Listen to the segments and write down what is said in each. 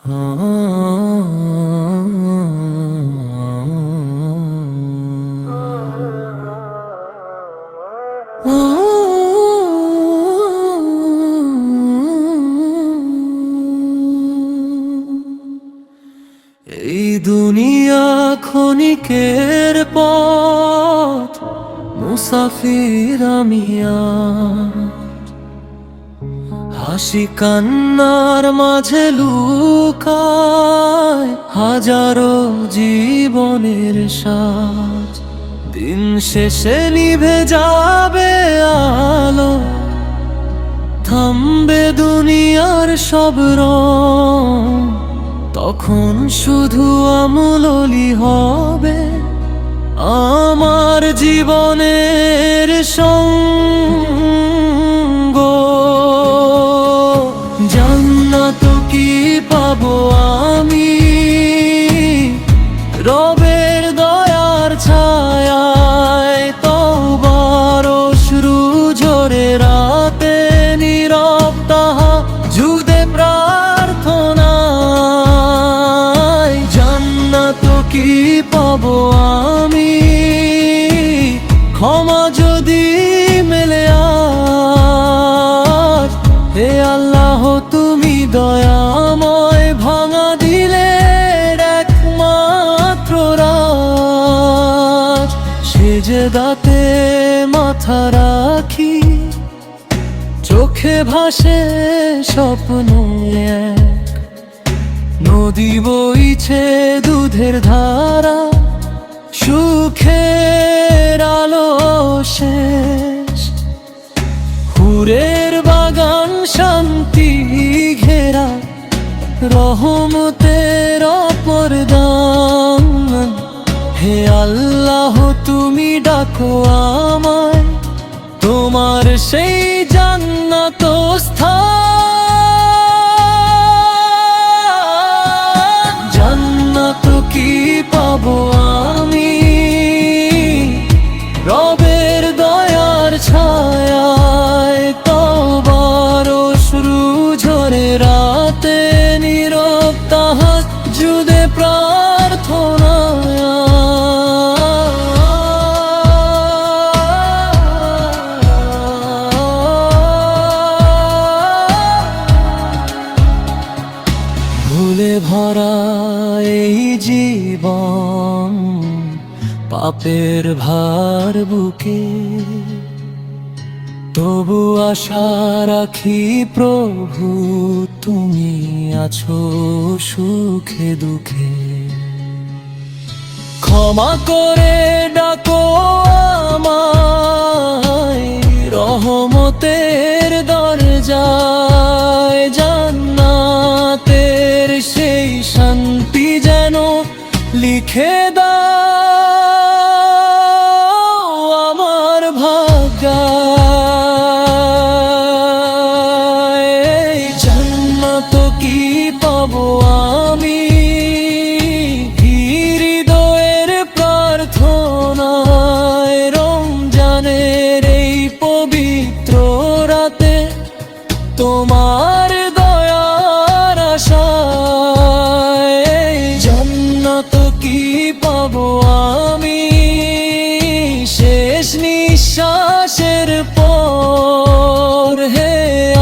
এই দুনিয়া ক্ষণিকের পথ, মুসাফির আমি আজ। হাসি কান্নার মাঝে লুকায় হাজারো জীবনের সাজ। দিন শেষে নিভে যাবে আলো, থামবে দুনিয়ার সব রং। তখন শুধু আমূলই হবে আমার জীবনের সঙ্গ। জান্নাত কি পাবো আমি রবের দয়ার ছায়ায়? তওবার অশ্রু ঝরে রাতে নীরব তাহাজ্জুদে প্রার্থনায়। জান্নাত কি পাবো আমি ক্ষমা যদি মেলে আজ? হে আল্লাহ তুমি দয়াময়, ভাঙা দিলের একমাত্র রাজ। সেজদাতে মাথা রাখি, চোখে ভাসে স্বপ্ন এক। নদী বইছে দুধের ধারা, সুখের আলো শেষ। হুরের বাগান শান্তি ঘেরা, রহমতের অপরদান। হে আল্লাহ তুমি ডাকো আমায়, তোমার সেই জান্নাত স্থান। জান্নাত কি পাবো আমি রবের দয়ার ছায়ায়? তওবার অশ্রু ঝরে রাতে নীরব তাহাজ্জুদে প্রার্থনায়। ভুলে ভরা এই জীবন, পাপের ভার বুকে, তবু আশা রাখি প্রভু তুমি আছো সুখে দুঃখে। ক্ষমা করে ডাকো আমায় রহমতের দরজায়। জান্নাতের সেই শান্তি যেন লিখে দাও আমার ভাগ্যায়। জান্নাত কি পাবো আমি হৃদয়ের প্রার্থনায়? রমজানের এই পবিত্র রাতে তোমার দয়ার আশায়। জান্নাত কি পাবো আমি শেষ নিঃশ্বাসের পর? হে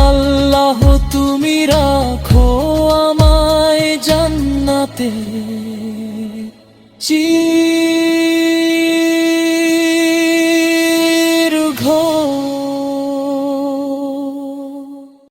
আল্লাহ তুমি রাখো আমায় জান্নাতে।